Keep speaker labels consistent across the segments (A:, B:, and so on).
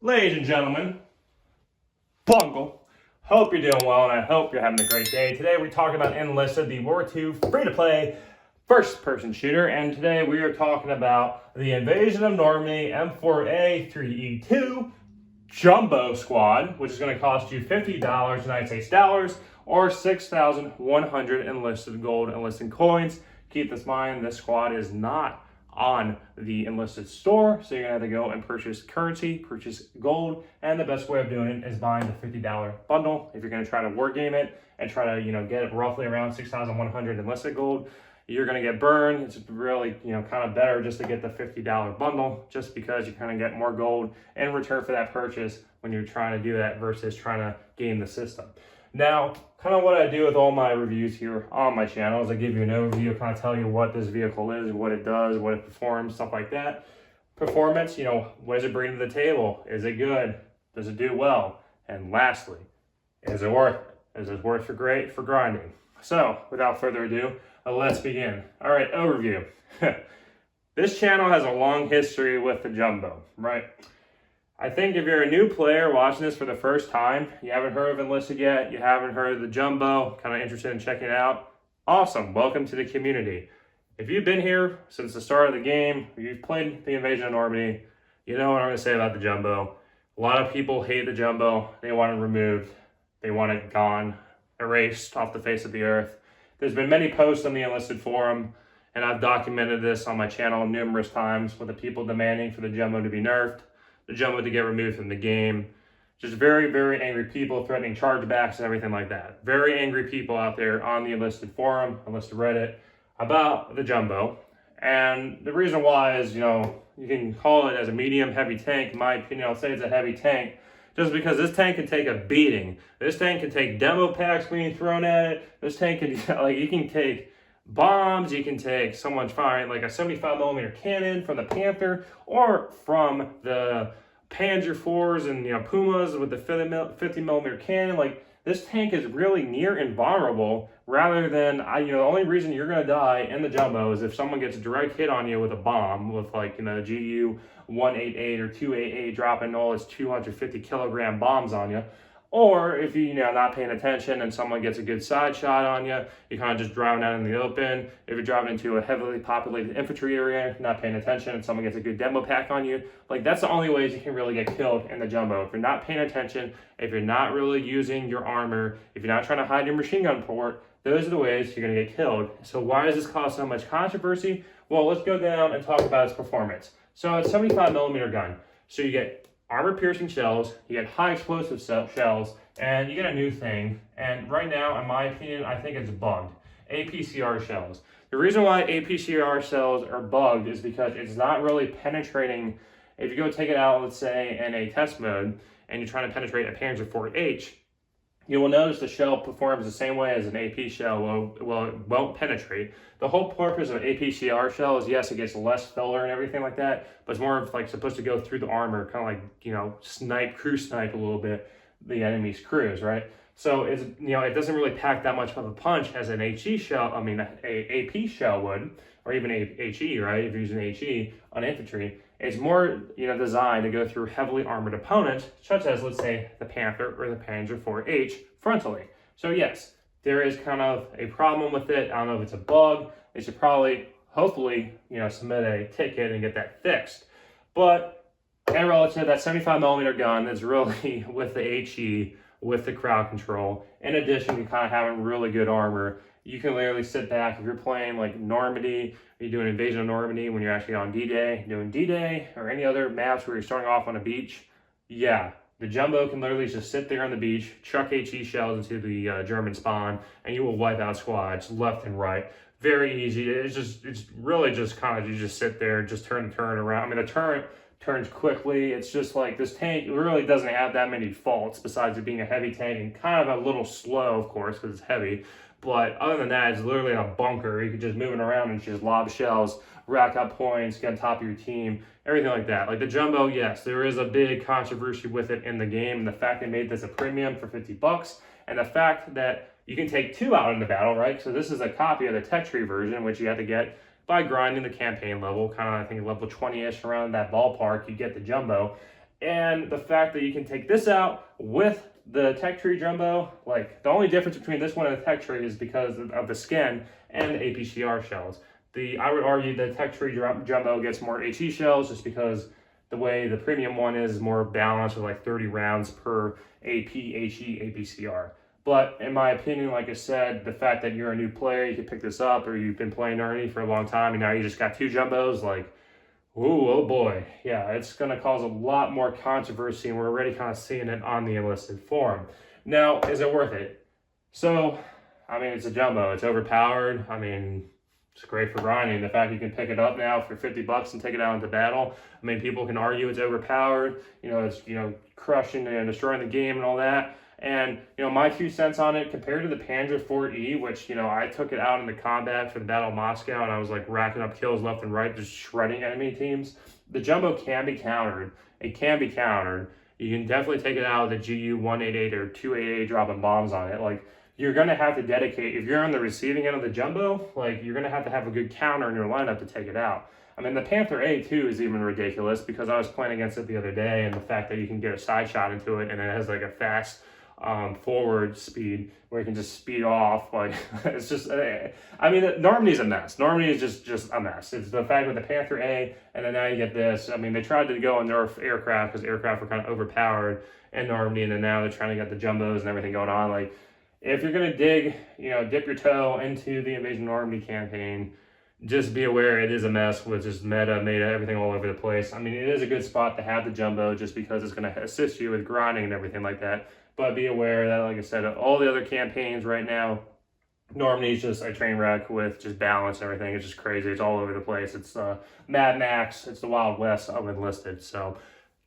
A: Ladies and gentlemen, Bungle. Hope you're doing well, and I hope you're having a great day. Today we're talking about Enlisted, the World War II free-to-play first-person shooter, and today we are talking about the Invasion of Normandy M4A3E2 Jumbo Squad, which is going to cost you $50 United States dollars or 6,100 enlisted gold enlisted coins. Keep this in mind, this squad is not on the Enlisted store, so you're gonna have to go and purchase currency, purchase gold, and the best way of doing it is buying the $50 bundle. If you're gonna try to war game it and try to get it roughly around 6,100 enlisted gold, you're gonna get burned. It's really kind of better just to get the $50 bundle, just because you kind of get more gold in return for that purchase when you're trying to do that versus trying to game the system. Now, kind of what I do with all my reviews here on my channel is I give you an overview, kind of tell you what this vehicle is, what it does, what it performs, stuff like that. Performance, what does it bring to the table? Is it good? Does it do well? And lastly, is it worth it? Is it worth for grinding? So, without further ado, let's begin. All right, overview. This channel has a long history with the Jumbo, right? I think if you're a new player watching this for the first time, you haven't heard of Enlisted yet, you haven't heard of the Jumbo, kind of interested in checking it out, awesome, welcome to the community. If you've been here since the start of the game, or you've played the Invasion of Normandy, you know what I'm going to say about the Jumbo. A lot of people hate the Jumbo, they want it removed, they want it gone, erased off the face of the earth. There's been many posts on the Enlisted forum, and I've documented this on my channel numerous times with the people demanding for the Jumbo to be nerfed, the Jumbo to get removed from the game. Just very, very angry people threatening chargebacks and everything like that. Very angry people out there on the Enlisted forum, Enlisted Reddit, about the Jumbo. And the reason why is, you can call it as a medium heavy tank. In my opinion, I'll say it's a heavy tank just because this tank can take a beating. This tank can take demo packs being thrown at it. This tank can, you can take bombs, you can take someone firing like a 75mm cannon from the Panther or from the Panzer IVs and Pumas with the 50mm cannon. Like, this tank is really near invulnerable, rather than the only reason you're going to die in the Jumbo is if someone gets a direct hit on you with a bomb, with GU 188 or 288 dropping all its 250 kilogram bombs on you. Or if you're not paying attention and someone gets a good side shot on you, you're kind of just driving out in the open. If you're driving into a heavily populated infantry area, not paying attention, and someone gets a good demo pack on you, that's the only ways you can really get killed in the Jumbo. If you're not paying attention, if you're not really using your armor, if you're not trying to hide your machine gun port, those are the ways you're going to get killed. So why does this cause so much controversy? Well, let's go down and talk about its performance. So it's a 75mm gun. So you get armor-piercing shells, you get high explosive shells, and you get a new thing. And right now, in my opinion, I think it's bugged. APCR shells. The reason why APCR shells are bugged is because it's not really penetrating. If you go take it out, let's say, in a test mode, and you're trying to penetrate a Panzer IV-H, you will notice the shell performs the same way as an AP shell. Well, it won't penetrate. The whole purpose of an APCR shell is, yes, it gets less filler and everything like that, but it's more of supposed to go through the armor, kind of crew snipe a little bit the enemy's crews, right? So it's it doesn't really pack that much of a punch as an HE shell. I mean, a AP shell would, or even a HE, right? If you're using HE on infantry, it's more designed to go through heavily armored opponents, such as, let's say, the Panther or the Panzer IV-H frontally. So yes, there is kind of a problem with it. I don't know if it's a bug. They should probably, hopefully, submit a ticket and get that fixed. But in relative, that 75mm gun is really with the HE, with the crowd control, in addition to kind of having really good armor. You can literally sit back if you're playing like Normandy, you're doing Invasion of Normandy when you're actually on D-Day, doing D-Day or any other maps where you're starting off on a beach. Yeah, the Jumbo can literally just sit there on the beach, chuck HE shells into the German spawn, and you will wipe out squads left and right. Very easy. It's really just kind of, you just sit there, just turn around. I mean, the turret turns quickly. It's just like this tank really doesn't have that many faults besides it being a heavy tank and kind of a little slow, of course, because it's heavy. But other than that, it's literally a bunker. You can just move it around and just lob shells, rack up points, get on top of your team, everything like that. Like the Jumbo, yes, there is a big controversy with it in the game. And the fact they made this a premium for $50, and the fact that you can take two out in the battle, right? So this is a copy of the tech tree version, which you have to get by grinding the campaign level, kind of I think level 20-ish, around that ballpark, you get the Jumbo. And the fact that you can take this out with the Tech Tree Jumbo, like the only difference between this one and the Tech Tree is because of the skin and the APCR shells. I would argue the Tech Tree Jumbo gets more HE shells just because the way the premium one is more balanced with like 30 rounds per AP, HE, APCR. But in my opinion, like I said, the fact that you're a new player, you can pick this up, or you've been playing already for a long time, and now you just got 2 jumbos, like, ooh, oh boy. Yeah, it's going to cause a lot more controversy, and we're already kind of seeing it on the Enlisted forum. Now, is it worth it? So, I mean, it's a jumbo. It's overpowered. I mean, it's great for grinding. The fact you can pick it up now for $50 and take it out into battle. I mean, people can argue it's overpowered. It's, crushing and destroying the game and all that. And, my 2 cents on it, compared to the Panzer IV-E, which, I took it out in the combat for the Battle of Moscow, and I was, like, racking up kills left and right, just shredding enemy teams. The jumbo can be countered. It can be countered. You can definitely take it out with a GU-188 or 288 dropping bombs on it. Like, you're going to have to dedicate, if you're on the receiving end of the jumbo, like, you're going to have a good counter in your lineup to take it out. I mean, the Panther A2 is even ridiculous because I was playing against it the other day, and the fact that you can get a side shot into it, and it has, like, a fast forward speed where you can just speed off, like, it's just, I mean, Normandy's a mess. Normandy is just a mess. It's the fact with the Panther A, and then now you get this. I mean, they tried to go and nerf aircraft because aircraft were kind of overpowered in Normandy, and then now they're trying to get the jumbos and everything going on. Like, if you're going to dip your toe into the Invasion of Normandy campaign, just be aware it is a mess with just meta, everything all over the place. I mean, it is a good spot to have the jumbo just because it's going to assist you with grinding and everything like that. But be aware that, like I said, all the other campaigns right now, Normandy's just a train wreck with just balance and everything. It's just crazy. It's all over the place. It's Mad Max. It's the Wild West of Enlisted. So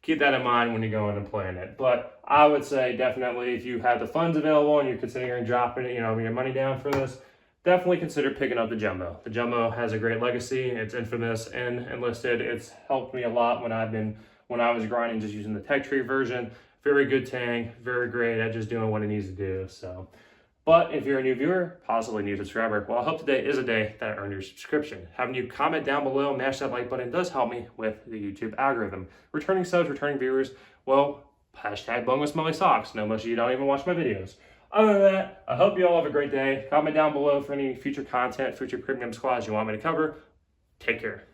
A: keep that in mind when you're going and playing it. But I would say definitely if you have the funds available and you're considering dropping it, your money down for this, definitely consider picking up the jumbo. The jumbo has a great legacy. It's infamous and Enlisted. It's helped me a lot when I was grinding just using the Tech Tree version. Very good tank, very great at just doing what it needs to do. So, but if you're a new viewer, possibly new subscriber, well, I hope today is a day that I earned your subscription. Having you comment down below, mash that like button does help me with the YouTube algorithm. Returning subs, returning viewers, well, hashtag bung with smelly socks. No, most of you don't even watch my videos. Other than that, I hope you all have a great day. Comment down below for any future content, future premium squads you want me to cover. Take care.